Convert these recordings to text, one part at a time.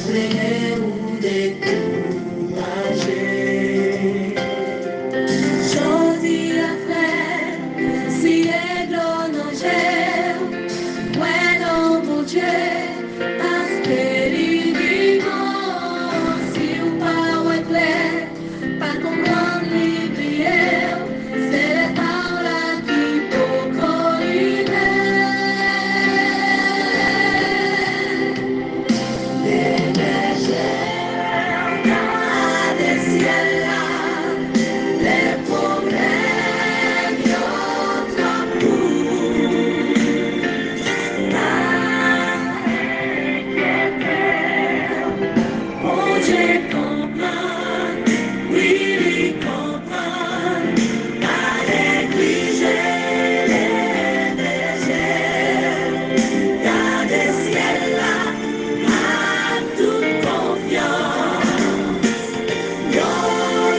freiné ou découragé. Choisi à faire, si est l'honoré, bueno pour Dieu, parce que il vivant, si ou pas ou clair, pas comprendre l'idée, c'est les paroles qui peut corriger. Les bergers dans des ciels là, les problèmes y'ont tout. Oh, j'ai compris, oui, il comprend, à négliger les déserts, dans des ciels là, à toute confiance. Yo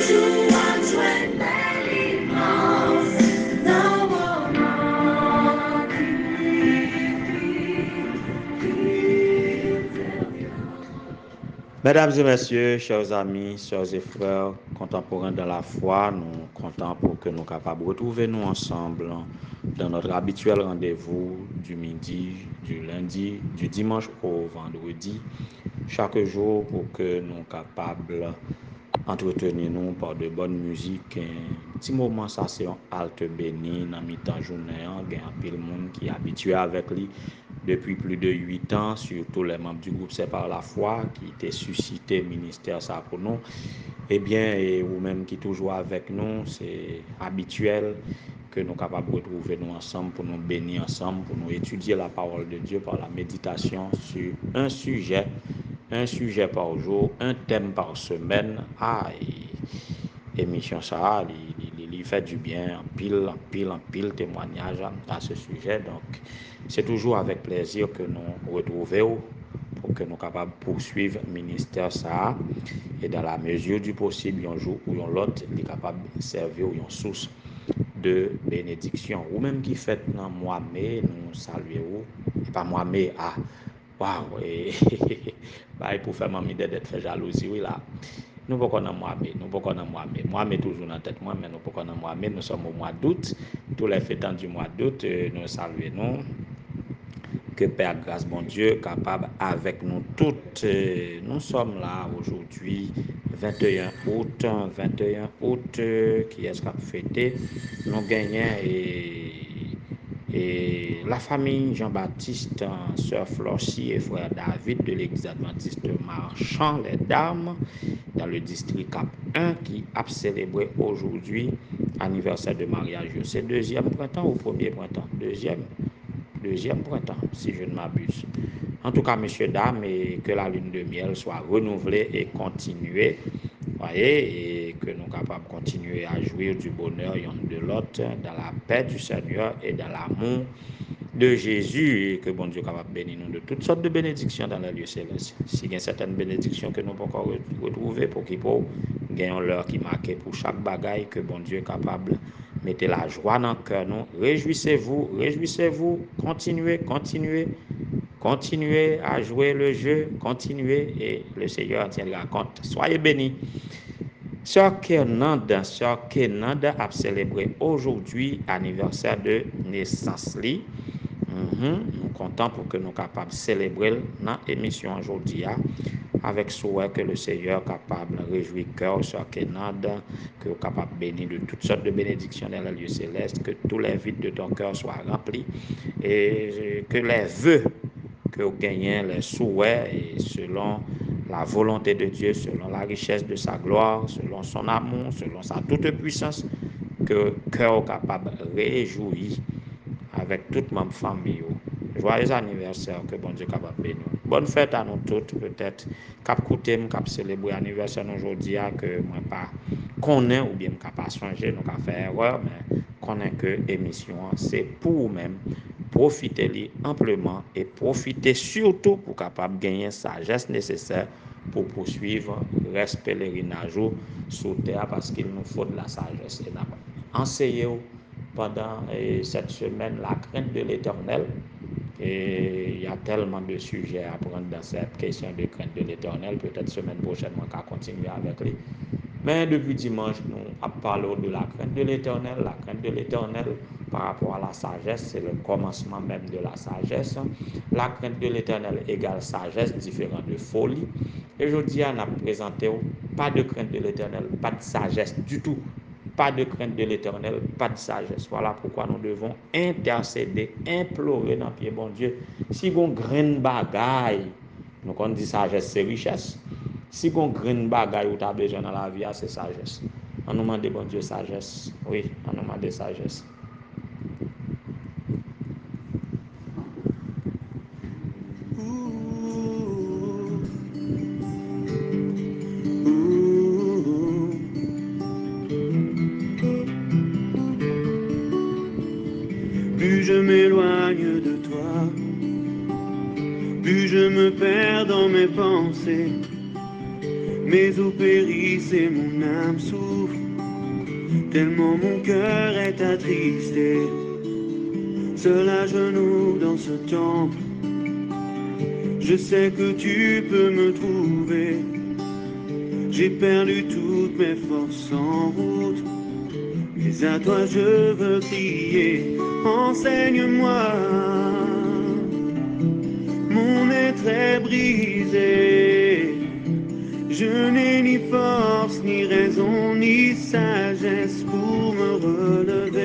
joue en joint l'immense, dans mon monde Mesdames et messieurs, chers amis, chers et frères, contemporains dans la foi, nous comptons pour que nous soyons capables de retrouver nous ensemble dans notre habituel rendez-vous du midi, du lundi, du dimanche au vendredi, chaque jour pour que nous soyons capables d'entretenir nous par de bonnes musiques. Un petit moment, ça c'est un halte béni dans mi-temps journée. Il y a un peu de monde qui est habitué avec lui depuis plus de 8 ans, surtout les membres du groupe C'est par la foi qui étaient suscité ministère ça pour nous. Eh bien, et vous-même qui toujours avec nous, c'est habituel que nous sommes capables de retrouver nous ensemble pour nous bénir ensemble, pour nous étudier la parole de Dieu par la méditation sur un sujet par jour, un thème par semaine. Émission ça, il fait du bien, en pile témoignage à ce sujet. Donc, c'est toujours avec plaisir que nous retrouvons pour que nous soyons capables de poursuivre le ministère ça. Et dans la mesure du possible, un jour ou l'autre, il est capable de servir une source de bénédiction. Ou même qui fait dans mois mai, nous saluons. Et pas mois mai, waouh, pour faire mamie d'être fait jalousie, oui là. Nous ne pouvons pas mois mai, Moi, mais toujours dans la tête, mais nous ne pouvons pas mois mai. Nous sommes au mois d'août. Tous les fêtants du mois d'août, nous saluons. Que Père grâce, bon Dieu, capable avec nous toutes. Nous sommes là aujourd'hui, 21 août, qui est-ce qu'on a fêté? Nous gagnons et la famille Jean-Baptiste, sœur Florcy et frère David de l'église adventiste Marchand les Dames dans le district Cap 1 qui a célébré aujourd'hui anniversaire de mariage. C'est deuxième printemps ou premier printemps? Deuxième printemps, si je ne m'abuse. En tout cas, messieurs, dames, et que la lune de miel soit renouvelée et continuée, voyez, et que nous sommes capables de continuer à jouir du bonheur l'un de l'autre, dans la paix du Seigneur et dans l'amour de Jésus, et que bon Dieu capable de bénir nous de toutes sortes de bénédictions dans les lieux célestes. S'il y a certaines bénédictions que nous pouvons encore retrouver pour qu'il puisse gagner l'heure qui marque pour chaque bagaille, que bon Dieu est capable de mettre la joie dans le cœur. Nous réjouissez-vous, continuez à jouer le jeu, continuez et le Seigneur tiendra compte. Soyez bénis. Sœur Kenanda a célébré aujourd'hui anniversaire de naissance. Nous comptons pour que nous soyons capables de célébrer dans l'émission aujourd'hui avec souhait que le Seigneur capable de réjouir cœur, Sœur Kenanda, que capable de bénir de toutes sortes de bénédictions dans les lieux célestes, que tous les vides de ton cœur soient remplis et que les vœux que vous gagnez, les souhaits, et selon la volonté de Dieu, selon la richesse de sa gloire, selon son amour, selon sa toute puissance, que cœur capable de réjouir avec toute ma famille. Joyeux anniversaire, que bon Dieu capable de bénir. Bonne fête à nous toutes, peut-être. Cap côté, cap célébrer anniversaire aujourd'hui, que moi pas connais ou bien cap pas changer, nous cap faire erreur, mais connais que émission, c'est pour vous-même. Profitez-y amplement et profitez surtout pour capable gagner sagesse nécessaire pour poursuivre reste pèlerinage sur terre parce qu'il nous faut de la sagesse. Et enseignez pendant cette semaine la crainte de l'Éternel Et il y a tellement de sujets à prendre dans cette question de crainte de l'Éternel. Peut-être semaine prochaine, on va continuer avec lui. Mais depuis dimanche, nous parlons de la crainte de l'Éternel. La crainte de l'Éternel par rapport à la sagesse, c'est le commencement même de la sagesse. La crainte de l'Éternel égale sagesse, différent de folie. Et je dis, on a présenté pas de crainte de l'Éternel, pas de sagesse du tout. Pas de crainte de l'Éternel, pas de sagesse. Voilà pourquoi nous devons intercéder, implorer dans le pied bon Dieu. Si on graine bagaille, nous on dit sagesse, c'est richesse. Si on graine bagaille ou tu as besoin dans la vie, c'est sagesse. On nous demande bon Dieu sagesse. Oui, on nous demande sagesse. Plus je m'éloigne de toi, plus je me perds dans mes pensées. Mes os périssent et mon âme souffre, tellement mon cœur est attristé. Seul à genoux dans ce temple, je sais que tu peux me trouver. J'ai perdu toutes mes forces en route, mais à toi je veux crier. Enseigne-moi, mon être est brisé. Je n'ai ni force, ni raison, ni sagesse pour me relever.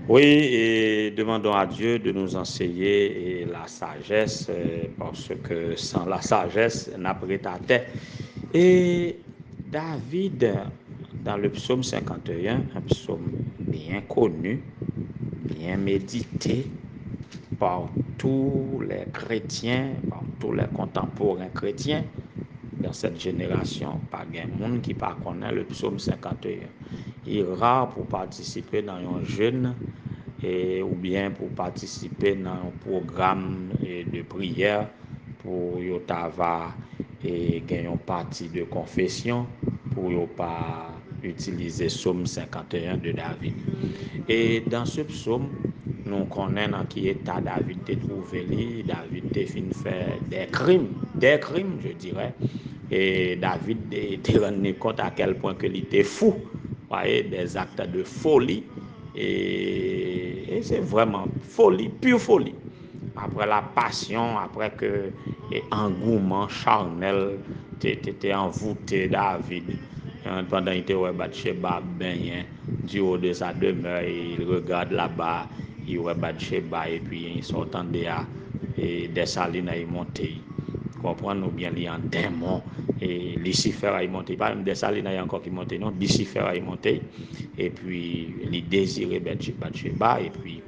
Oui, et demandons à Dieu de nous enseigner la sagesse, parce que sans la sagesse, n'a pas ta tête. Et David, dans le psaume 51, un psaume bien connu, bien médité par tous les chrétiens, par tous les contemporains chrétiens, dans cette génération, pas de monde qui ne connaît pas le psaume 51. Il est rare pour participer dans un jeûne ou bien pour participer dans un programme de prière pour avoir une partie de confession pour ne pas utiliser psaume 51 de David. Et dans ce psaume, nous connaissons dans quel état David a trouvé. David a fait des crimes, je dirais. Et David était rendu compte à quel point il était fou, voyez, des actes de folie. Et c'est vraiment folie, pure folie. Après la passion, après que l'engouement charnel était envoûté David. Pendant qu'il était à Bathsheba, du haut de sa demeure, il regarde là-bas, il voit Bathsheba et puis il s'entend et des salines à y monter. Comprendre bien les en démon et Lucifer a y monté, pas même des salines a encore qui monter, non, Lucifer a y monté et puis il désirait Bathsheba et puis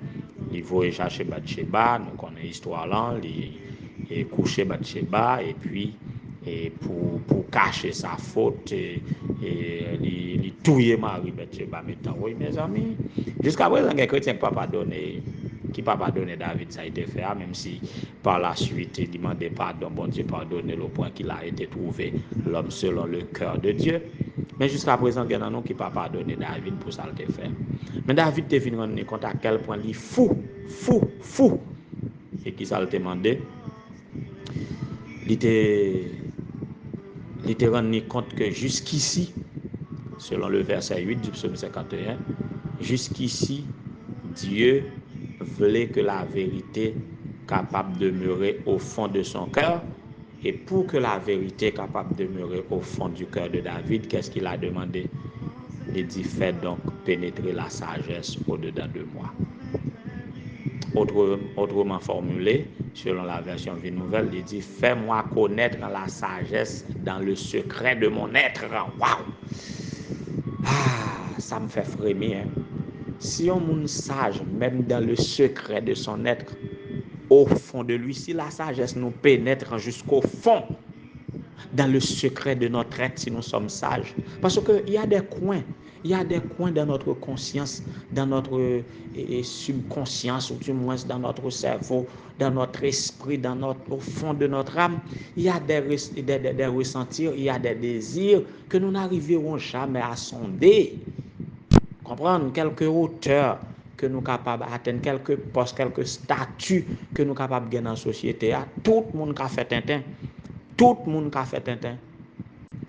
il voulait chercher Bathsheba, nous connaissons l'histoire là, il coucher Bathsheba et puis pour cacher sa faute il tuait Marie Bathsheba. Oui mes amis, jusqu'à présent les chrétiens qui ne pas pardonner David, ça a été fait, même si par la suite il demandait pardon, bon Dieu pardonner le point qu'il a été trouvé l'homme selon le cœur de Dieu. Mais jusqu'à présent, il y en a qui ne pas pardonner David pour ça le faire. Mais David te fin rendre compte à quel point il est fou. Et qui ça le demandé? Il te rendu compte que jusqu'ici, selon le verset 8 du psaume 51, jusqu'ici, Dieu voulait que la vérité capable de demeurer au fond de son cœur. Et pour que la vérité capable de demeurer au fond du cœur de David, qu'est-ce qu'il a demandé? Il dit, fais donc pénétrer la sagesse au-dedans de moi. Autrement formulé, selon la version Vie Nouvelle, il dit, fais-moi connaître la sagesse dans le secret de mon être. Waouh! Ah, ça me fait frémir. Hein? Si on est sage, même dans le secret de son être, au fond de lui, si la sagesse nous pénètre jusqu'au fond, dans le secret de notre être, si nous sommes sages. Parce qu'il y a des coins dans notre conscience, dans notre subconscience, ou du moins dans notre cerveau, dans notre esprit, au fond de notre âme. Il y a des ressentis, il y a des désirs que nous n'arriverons jamais à sonder. Comprendre quelques hauteurs que nous capables d'atteindre quelques postes, quelques statuts que nous capables de gagner dans la société. Tout le monde a fait Tintin. Tout le monde a fait Tintin.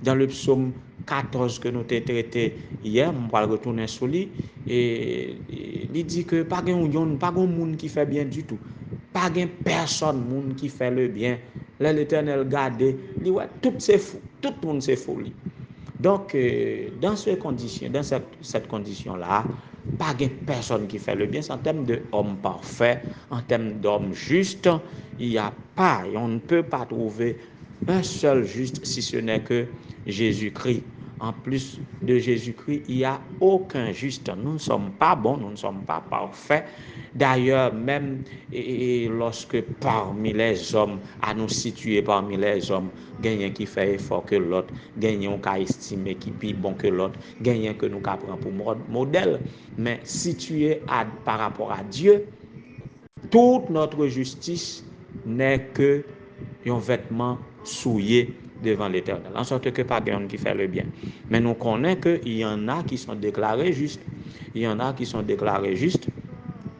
Dans le psaume 14 que nous avons traité hier, on va retourner sur lui, et il dit que pas de monde qui fait bien du tout. Pas de personne monde qui fait le bien. Là, l'Éternel garde, il ouais, tout c'est fou. Tout le monde c'est fou. Donc, dans cette condition-là, pas de personne qui fait le bien. En termes d'homme parfait, en termes d'homme juste, il n'y a pas, et on ne peut pas trouver un seul juste si ce n'est que Jésus-Christ. En plus de Jésus-Christ, il n'y a aucun juste. Nous ne sommes pas bons, nous ne sommes pas parfaits. D'ailleurs, même lorsque parmi les hommes, à nous situer parmi les hommes, gagnant qui fait effort que l'autre, gagnant qui estime qui est plus bon que l'autre, gagnant que nous apprenons pour modèle, mais situé par rapport à Dieu, toute notre justice n'est que un vêtement souillé devant l'Éternel, en sorte que pas quelqu'un qui fait le bien. Mais nous connaissons qu'il y en a qui sont déclarés justes. Il y en a qui sont déclarés justes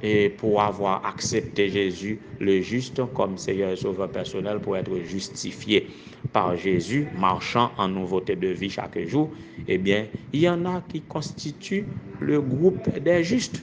et pour avoir accepté Jésus, le juste, comme Seigneur et Sauveur personnel, pour être justifié par Jésus, marchant en nouveauté de vie chaque jour, eh bien, il y en a qui constituent le groupe des justes.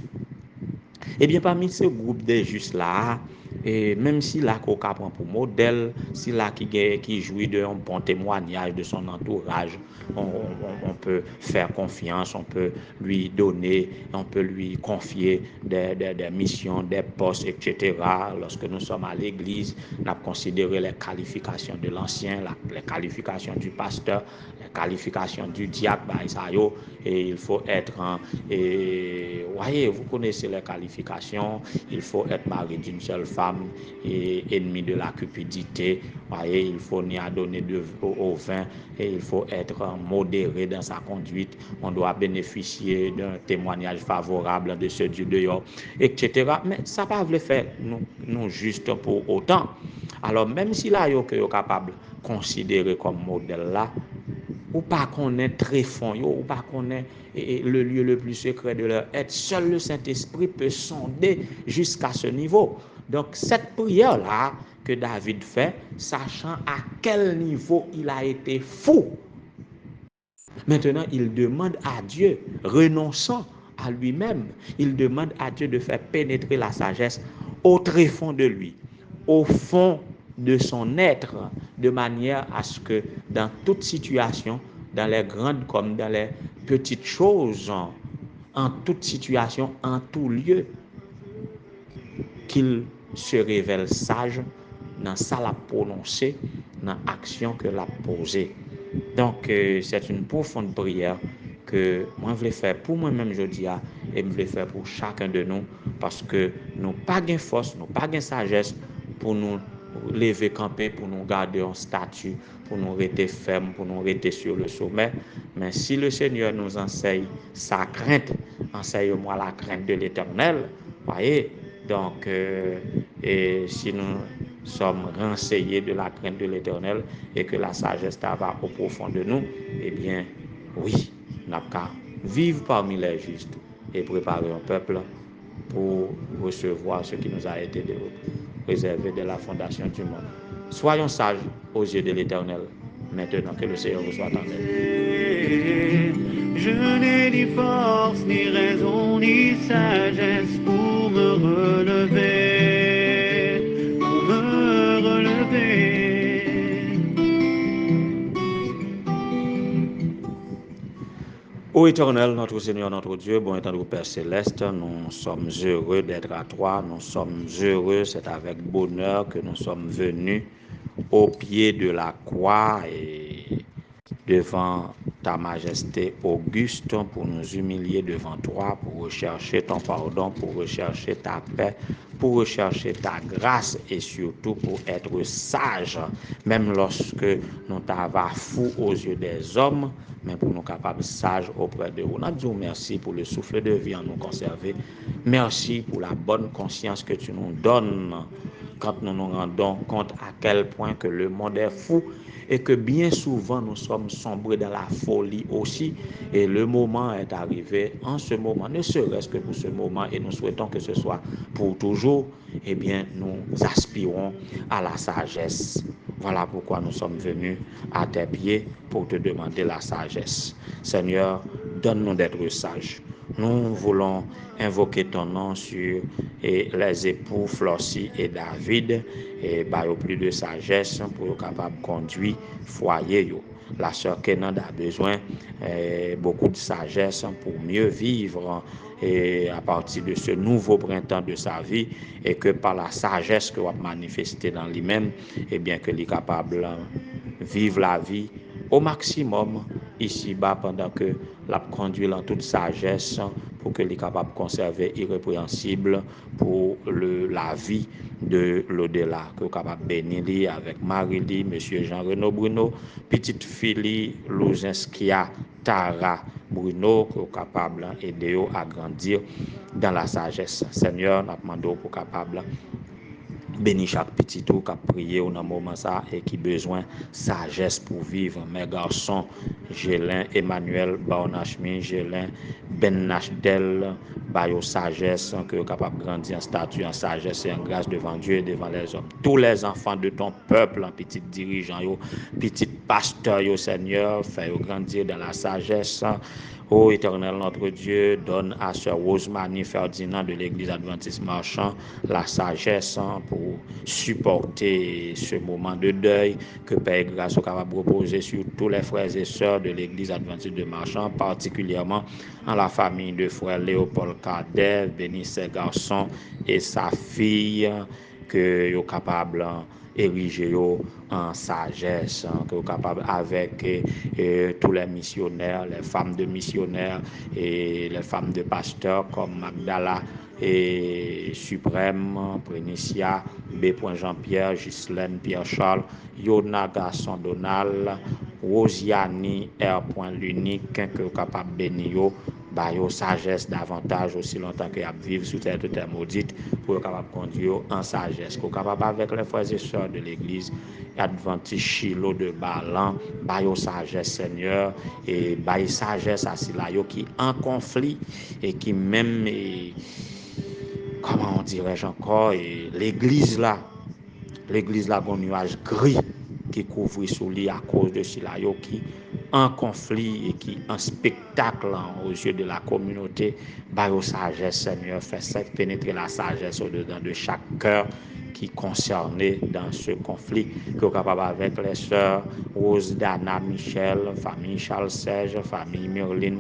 Eh bien, parmi ce groupe des justes-là, et même si là qu'on prend pour modèle, si là qui jouit d'un bon témoignage de son entourage, on peut faire confiance, on peut lui donner, on peut lui confier des missions, des postes, etc. Lorsque nous sommes à l'église, on a considéré les qualifications de l'ancien, les qualifications du pasteur, les qualifications du diacre, et il faut être voyez, vous connaissez les qualifications, il faut être marié d'une seule femme et ennemi de la cupidité, voyez, il faut n'y donner au vin et il faut être modéré dans sa conduite, on doit bénéficier d'un témoignage favorable de ce Dieu dehors, etc. Mais ça ne va pas faire nous juste pour autant. Alors même si là, vous êtes capable de considérer comme modèle là, ou pas qu'on est très fond, ou pas qu'on est le lieu le plus secret de leur être. Seul le Saint-Esprit peut sonder jusqu'à ce niveau. Donc cette prière-là que David fait, sachant à quel niveau il a été fou, maintenant il demande à Dieu, renonçant à lui-même, il demande à Dieu de faire pénétrer la sagesse au tréfonds de lui, au fond de son être, de manière à ce que dans toute situation, dans les grandes comme dans les petites choses, en toute situation, en tout lieu, qu'il se révèle sage dans ça la prononcée, dans l'action que l'a posée. Donc, c'est une profonde prière que moi je voulais faire pour moi-même aujourd'hui et je voulais faire pour chacun de nous parce que nous n'avons pas de force, nous n'avons pas de sagesse pour nous lever camper, pour nous garder en statut, pour nous rester fermes, pour nous rester sur le sommet. Mais si le Seigneur nous enseigne sa crainte, enseigne-moi la crainte de l'Éternel, voyez, donc, et si nous sommes renseignés de la crainte de l'Éternel et que la sagesse va au profond de nous, eh bien, oui, nous avons qu'à vivre parmi les justes et préparer un peuple pour recevoir ce qui nous a été réservé dès la fondation du monde. Soyons sages aux yeux de l'Éternel, maintenant que le Seigneur vous soit en aide. Je n'ai ni force, ni raison, ni sagesse pour me relever, pour me relever. Ô Éternel, notre Seigneur, notre Dieu, bon étant au Père Céleste, nous sommes heureux d'être à toi, nous sommes heureux, c'est avec bonheur que nous sommes venus au pied de la croix et devant ta majesté auguste pour nous humilier devant toi, pour rechercher ton pardon, pour rechercher ta paix, pour rechercher ta grâce et surtout pour être sage, même lorsque nous t'avons fou aux yeux des hommes, mais pour nous capables sages auprès de vous. Nous disons merci pour le souffle de vie en nous conserver. Merci pour la bonne conscience que tu nous donnes quand nous nous rendons compte à quel point que le monde est fou et que bien souvent nous sommes sombrés dans la folie aussi. Et le moment est arrivé, en ce moment, ne serait-ce que pour ce moment, et nous souhaitons que ce soit pour toujours, eh bien, nous aspirons à la sagesse. Voilà pourquoi nous sommes venus à tes pieds pour te demander la sagesse. Seigneur, donne-nous d'être sages. Nous voulons invoquer ton nom sur les époux Flossie et David et au plus de sagesse pour être capable de conduire foyer. La sœur Kenan a besoin beaucoup de sagesse pour mieux vivre et à partir de ce nouveau printemps de sa vie et que par la sagesse que va manifester dans lui-même, et bien que lui capable de vivre la vie au maximum ici-bas pendant que la conduit dans toute sagesse pour que les capable de conserver irrépréhensible pour la vie de l'au-delà, que capable bénir avec Marie-Lie, monsieur Jean-Renaud Bruno, petite fille Louzinskia Tara Bruno, que capable d'aider à grandir dans la sagesse. Seigneur, nous demandons pour capable bénis chaque petit tout qui a prié au moment ça et qui besoin sagesse pour vivre. Mes garçons, Gélin, Emmanuel, Baonachmi, Gélin, Ben Nachdel, bayo sagesse, que capable de grandir en statut, en sagesse et en grâce devant Dieu et devant les hommes. Tous les enfants de ton peuple, en petit dirigeant, petit pasteur, Seigneur, fais grandir dans la sagesse. Ô Éternel notre Dieu, donne à Sœur Rosemary Ferdinand de l'Église Adventiste Marchand la sagesse pour supporter ce moment de deuil que Père grâce au capable reposer sur tous les frères et sœurs de l'Église Adventiste de Marchand, particulièrement en la famille de frère Léopold Cadet, bénis ses garçons et sa fille, que yo capable ériger en sagesse, que vous capable avec tous les missionnaires, les femmes de missionnaires et les femmes de pasteurs comme Magdala et Suprême, Prénicia, B. Jean-Pierre, Ghislaine, Pierre-Charles, Yona Gasson Donald, Rosiani, R. L'unique, que vous capable bénir yo sagesse davantage aussi longtemps que a vivre sous cette terre maudite pour être capable de conduire en sagesse, pour capable avec les frères et sœurs de l'église Adventiste Chilo de Balan, yo sagesse Seigneur et sagesse à ceux qui en conflit et qui même comment on dirait encore l'église là un nuage gris qui couvre sous lui à cause de cela qui en conflit et qui en spectacle aux yeux de la communauté. Bayo sagesse Seigneur, fait pénétrer la sagesse au-dedans de chaque cœur qui est concerné dans ce conflit, que capable avec les sœurs Rose, Dana, Michel, famille Charles Serge, famille Merlin,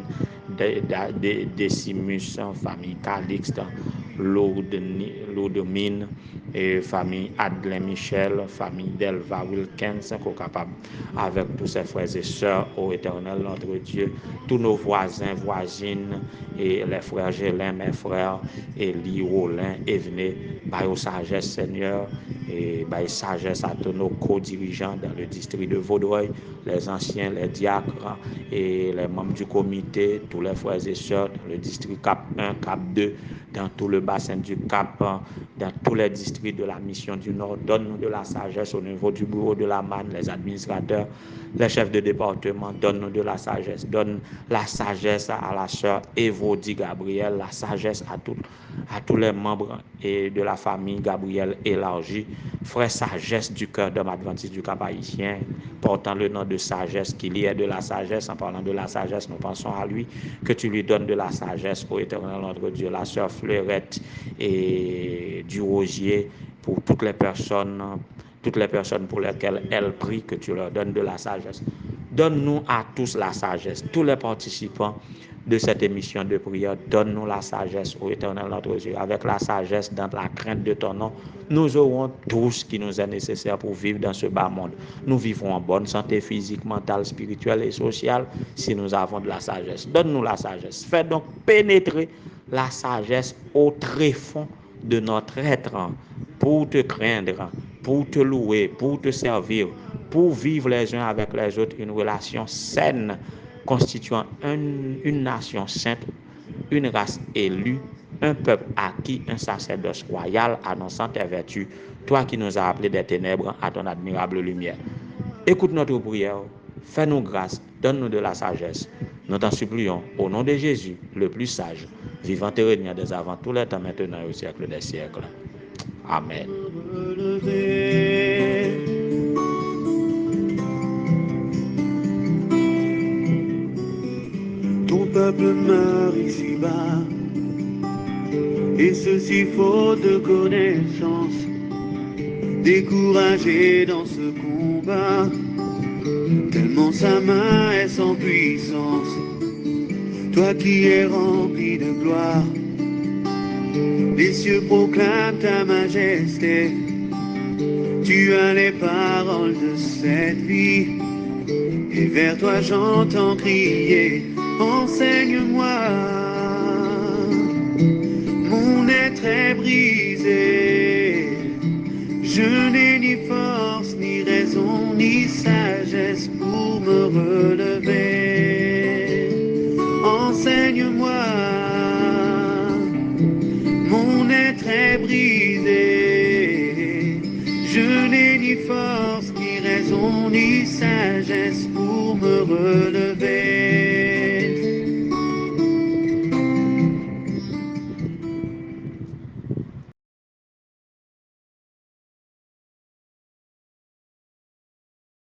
Décimus, famille Calixte, Loudemine, et famille Adlin Michel, famille Delva Wilkins, qu'on capable avec tous ses frères et sœurs, ô Éternel notre Dieu, tous nos voisins, voisines, et les frères Gélin, mes frères, Élie, Rollin, Evné, baille sagesse Seigneur, et baille sagesse à tous nos co-dirigeants dans le district de Vaudreuil, les anciens, les diacres et les membres du comité, tous les frères et sœurs dans le district Cap 1, Cap 2, dans tout le bassin du Cap, dans tous les districts de la mission du Nord. Donne-nous de la sagesse au niveau du bureau de la manne, les administrateurs, les chefs de département. Donne-nous de la sagesse. Donne la sagesse à la sœur Évodie Gabriel, la sagesse à tous les membres et de la famille Gabriel élargie. Frère sagesse du cœur d'homme adventiste du Cap haïtien, portant le nom de sagesse, qu'il y ait de la sagesse. En parlant de la sagesse, nous pensons à lui, que tu lui donnes de la sagesse, ô Éternel notre Dieu, la sœur Fleurette et du Rosier, pour toutes les personnes pour lesquelles elle prie, que tu leur donnes de la sagesse. Donne-nous à tous la sagesse, tous les participants de cette émission de prière, donne-nous la sagesse, ô Éternel notre Dieu. Avec la sagesse, dans la crainte de ton nom, nous aurons tout ce qui nous est nécessaire pour vivre dans ce bas monde. Nous vivrons en bonne santé physique, mentale, spirituelle et sociale si nous avons de la sagesse. Donne-nous la sagesse. Fais donc pénétrer la sagesse au tréfonds de notre être pour te craindre, pour te louer, pour te servir, pour vivre les uns avec les autres une relation saine, constituant une nation sainte, une race élue, un peuple acquis, un sacerdoce royal annonçant tes vertus, toi qui nous as appelés des ténèbres à ton admirable lumière. Écoute notre prière, fais-nous grâce, donne-nous de la sagesse. Nous t'en supplions, au nom de Jésus, le plus sage, vivant et régnant des avant tous les temps, maintenant et au siècle des siècles. Amen. Ton peuple meurt ici-bas, et ceci faute de connaissance, découragé dans ce combat, tellement sa main est sans puissance. Toi qui es rempli de gloire, les cieux proclament ta majesté. Tu as les paroles de cette vie, et vers toi j'entends crier, enseigne-moi. Mon être est brisé, je n'ai ni force, ni raison, ni sagesse pour me relever. Enseigne-moi, mon être est brisé, je n'ai ni force, ni raison, ni sagesse pour me relever.